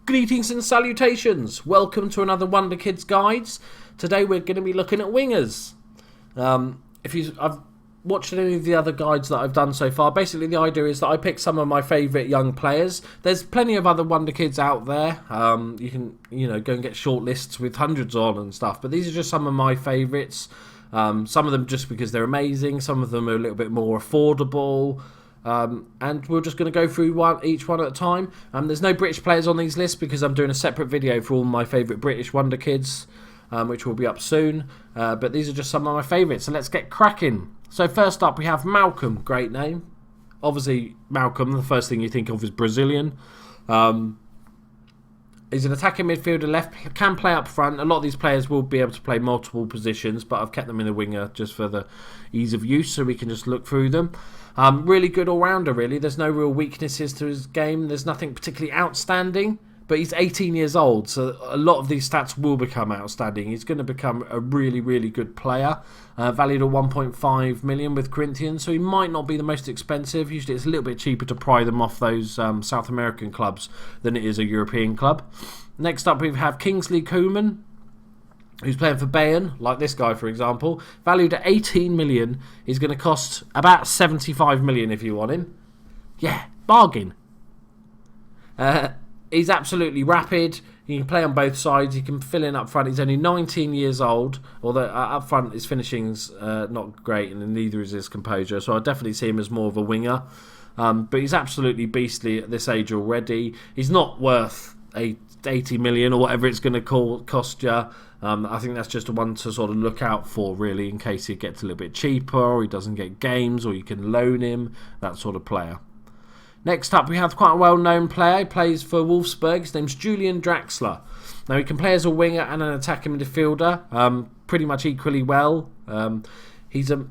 Greetings and salutations. Welcome to another Wonderkids Guides. Today we're going to be looking at wingers. I've watched any of the other guides that I've done so far, basically the idea is that I pick some of my favourite young players. There's plenty of other Wonderkids out there. You can, go and get shortlists with hundreds on and stuff. But these are just some of my favourites. Some of them just because they're amazing. Some of them are a little bit more affordable. And we're just going to go through each one at a time. There's no British players on these lists because I'm doing a separate video for all my favourite British Wonderkids, which will be up soon. But these are just some of my favourites, so let's get cracking. So first up we have Malcom, great name. Obviously Malcom, the first thing you think of is Brazilian. He's an attacking midfielder, left, can play up front. A lot of these players will be able to play multiple positions, but I've kept them in the winger just for the ease of use so we can just look through them. Really good all-rounder, really. There's no real weaknesses to his game. There's nothing particularly outstanding, but he's 18 years old, so a lot of these stats will become outstanding. He's going to become a really, really good player, valued at 1.5 million with Corinthians, so he might not be the most expensive. Usually it's a little bit cheaper to pry them off those South American clubs than it is a European club. Next up we have Kingsley Coman, who's playing for Bayern, like this guy for example, valued at 18 million. He's going to cost about 75 million if you want him. Yeah, bargain. He's absolutely rapid. He can play on both sides. He can fill in up front. He's only 19 years old, although up front his finishing's not great, and neither is his composure. So I definitely see him as more of a winger. But he's absolutely beastly at this age already. He's not worth 80 million or whatever it's going to cost you. I think that's just one to sort of look out for, really, in case he gets a little bit cheaper or he doesn't get games or you can loan him, that sort of player. Next up, we have quite a well-known player. He plays for Wolfsburg. His name's Julian Draxler. Now, he can play as a winger and an attacking midfielder, pretty much equally well. He's been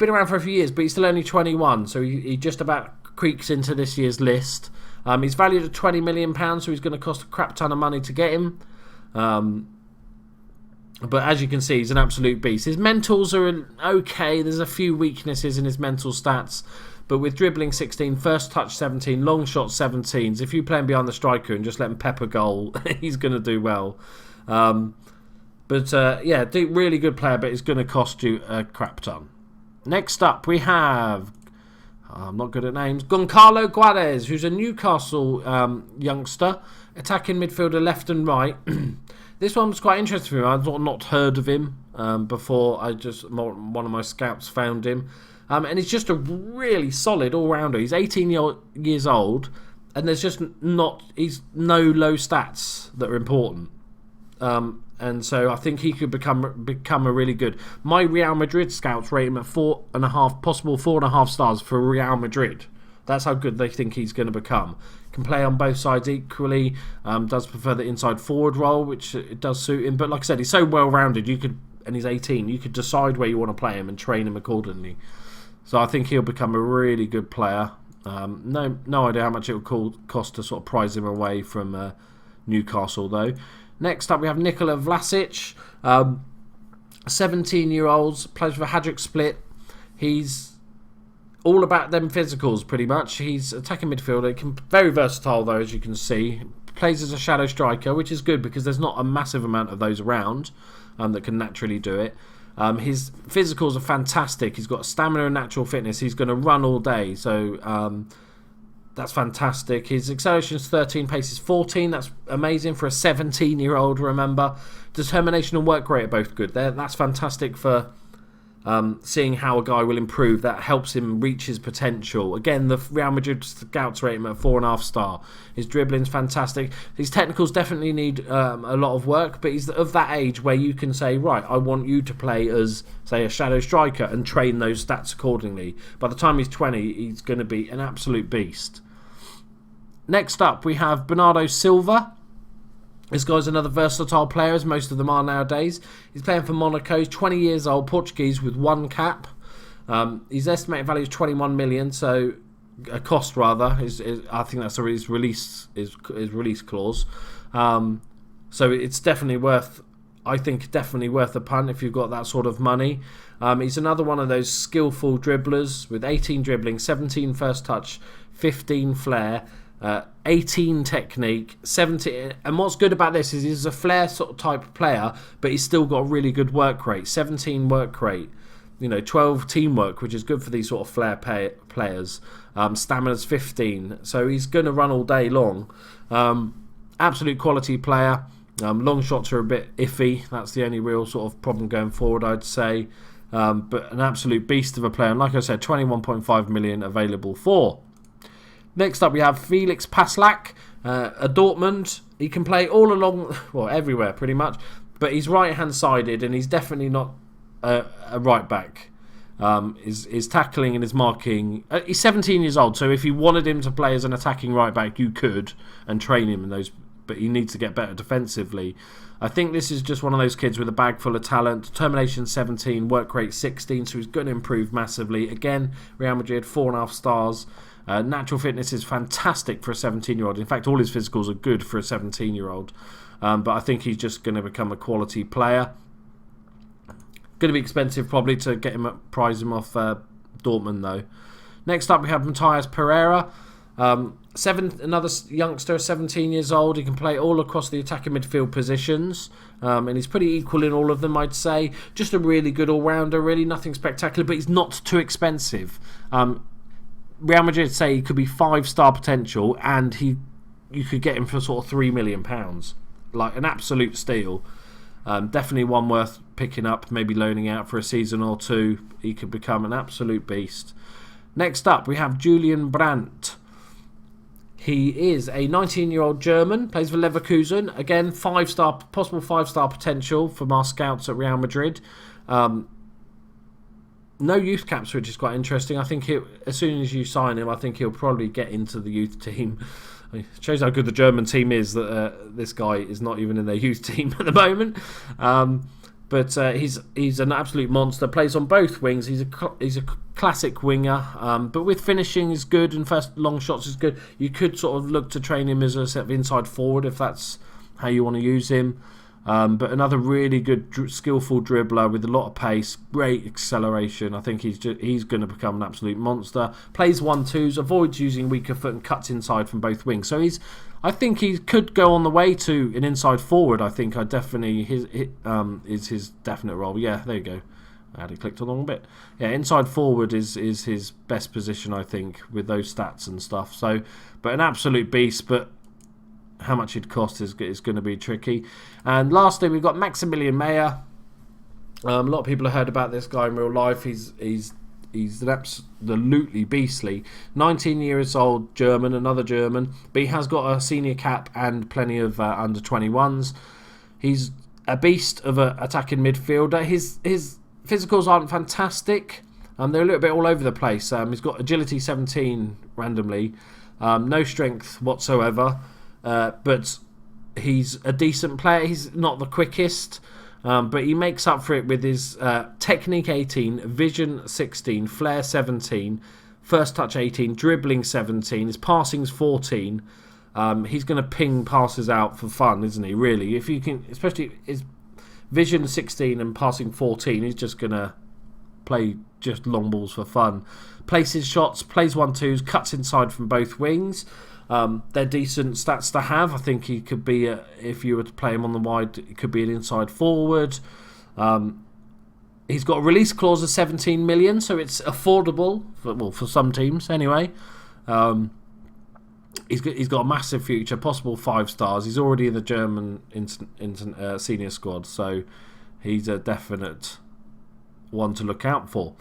around for a few years, but he's still only 21, so he just about creaks into this year's list. He's valued at £20 million, so he's going to cost a crap ton of money to get him. But as you can see, he's an absolute beast. His mentals are okay. There's a few weaknesses in his mental stats. But with dribbling 16, first touch 17, long shot 17s, if you play him behind the striker and just let him pepper goal, he's going to do well. Really good player, but it's going to cost you a crap ton. Next up, we have, I'm not good at names, Goncalo Guedes, who's a Newcastle youngster, attacking midfielder left and right. This one was quite interesting for me. I've not heard of him before. One of my scouts found him. And he's just a really solid all-rounder. He's 18 years old, and there's just he's no low stats that are important. And so I think he could become a really good. My Real Madrid scouts rate him at 4.5, possible 4.5 stars for Real Madrid. That's how good they think he's going to become. Can play on both sides equally. Does prefer the inside forward role, which it does suit him. But like I said, he's so well-rounded. And he's 18. You could decide where you want to play him and train him accordingly. So I think he'll become a really good player. No idea how much it will cost to sort of prize him away from Newcastle, though. Next up, we have Nicola Vlasic, 17-year-old, plays for Hadrick Split. He's all about them physicals, pretty much. He's attacking midfielder. Very versatile, though, as you can see. Plays as a shadow striker, which is good because there's not a massive amount of those around that can naturally do it. His physicals are fantastic. He's got stamina and natural fitness. He's going to run all day, so that's fantastic. His acceleration is 13, pace is 14. That's amazing for a 17-year-old, remember. Determination and work rate are both good. That's fantastic for seeing how a guy will improve. That helps him reach his potential. Again, the Real Madrid scouts rate him at 4.5 star. His dribbling's fantastic. His technicals definitely need a lot of work, but he's of that age where you can say, right, I want you to play as, say, a shadow striker and train those stats accordingly. By the time he's 20, he's going to be an absolute beast. Next up, we have Bernardo Silva. This guy's another versatile player, as most of them are nowadays. He's playing for Monaco. He's 20 years old, Portuguese with one cap. His estimated value is 21 million, so a cost rather. I think that's his release clause. So it's definitely worth. I think definitely worth a punt if you've got that sort of money. He's another one of those skillful dribblers with 18 dribbling, 17 first touch, 15 flair. 18 technique, 17, and what's good about this is he's a flair sort of type of player, but he's still got a really good work rate. 17 work rate, 12 teamwork, which is good for these sort of flair players. Stamina's 15, so he's going to run all day long. Absolute quality player. Long shots are a bit iffy. That's the only real sort of problem going forward, I'd say. But an absolute beast of a player. And like I said, 21.5 million available for. Next up, we have Felix Paz, a Dortmund. He can play all along, well, everywhere pretty much. But he's right-hand sided, and he's definitely not a right back. His tackling and his marking. He's 17 years old, so if you wanted him to play as an attacking right back, you could and train him in those. But he needs to get better defensively. I think this is just one of those kids with a bag full of talent. Determination 17, work rate 16, so he's going to improve massively. Again, Real Madrid 4.5 stars. Natural fitness is fantastic for a 17-year-old. In fact, all his physicals are good for a 17-year-old. But I think he's just going to become a quality player. Going to be expensive probably to get him, prize him off Dortmund though. Next up we have Cris Pereira. Another youngster, 17 years old. He can play all across the attacking midfield positions, and he's pretty equal in all of them, I'd say. Just a really good all-rounder, really nothing spectacular, but he's not too expensive. Real Madrid say he could be 5-star potential, and you could get him for sort of £3 million, like an absolute steal. Definitely one worth picking up, maybe loaning out for a season or two. He could become an absolute beast. Next up, we have Julian Brandt. He is a 19-year-old German, plays for Leverkusen. Again, possible 5-star potential from our scouts at Real Madrid. No youth caps, which is quite interesting. I think as soon as you sign him, I think he'll probably get into the youth team. It shows how good the German team is that this guy is not even in their youth team at the moment. But he's an absolute monster. Plays on both wings. He's a classic winger. But with finishing is good and first long shots is good. You could sort of look to train him as a set of inside forward if that's how you want to use him. But another really good, skillful dribbler with a lot of pace, great acceleration. I think he's going to become an absolute monster. Plays 1-2s, avoids using weaker foot and cuts inside from both wings. So I think he could go on the way to an inside forward. I think is his definite role. Yeah, there you go. I had it clicked on the wrong bit. Yeah, inside forward is his best position, I think, with those stats and stuff. So, but an absolute beast. But how much he'd cost is going to be tricky. And lastly, we've got Maximilian Mayer. A lot of people have heard about this guy in real life. He's absolutely beastly. 19 years old, German, another German, but he has got a senior cap and plenty of under 21s. He's a beast of an attacking midfielder. His physicals aren't fantastic. They're a little bit all over the place. He's got agility 17 randomly, no strength whatsoever. But he's a decent player. He's not the quickest, but he makes up for it with his technique 18, vision 16, flair 17, first touch 18, dribbling 17, his passing's 14. He's going to ping passes out for fun, isn't he? Really, if you can, especially his vision 16 and passing 14, he's just going to play just long balls for fun. Places shots, plays 1-2s, cuts inside from both wings. They're decent stats to have. I think he could be, if you were to play him on the wide, it could be an inside forward. He's got a release clause of 17 million, so it's affordable, for some teams anyway. He's got a massive future, possible 5 stars. He's already in the German senior squad, so he's a definite one to look out for.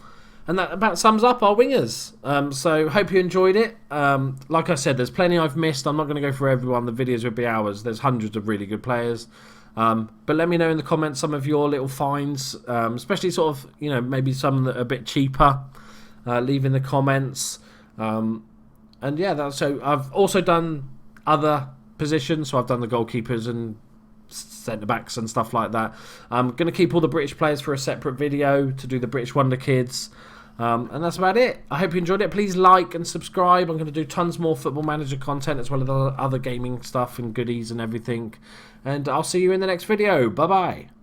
And that about sums up our wingers. So hope you enjoyed it. Like I said, there's plenty I've missed. I'm not going to go through everyone. The videos would be hours. There's hundreds of really good players. But let me know in the comments some of your little finds, especially sort of, maybe some that are a bit cheaper. Leave in the comments. And yeah, so I've also done other positions. So I've done the goalkeepers and centre backs and stuff like that. I'm going to keep all the British players for a separate video to do the British Wonderkids. And that's about it. I hope you enjoyed it. Please like and subscribe. I'm going to do tons more Football Manager content as well as other gaming stuff and goodies and everything. And I'll see you in the next video. Bye bye.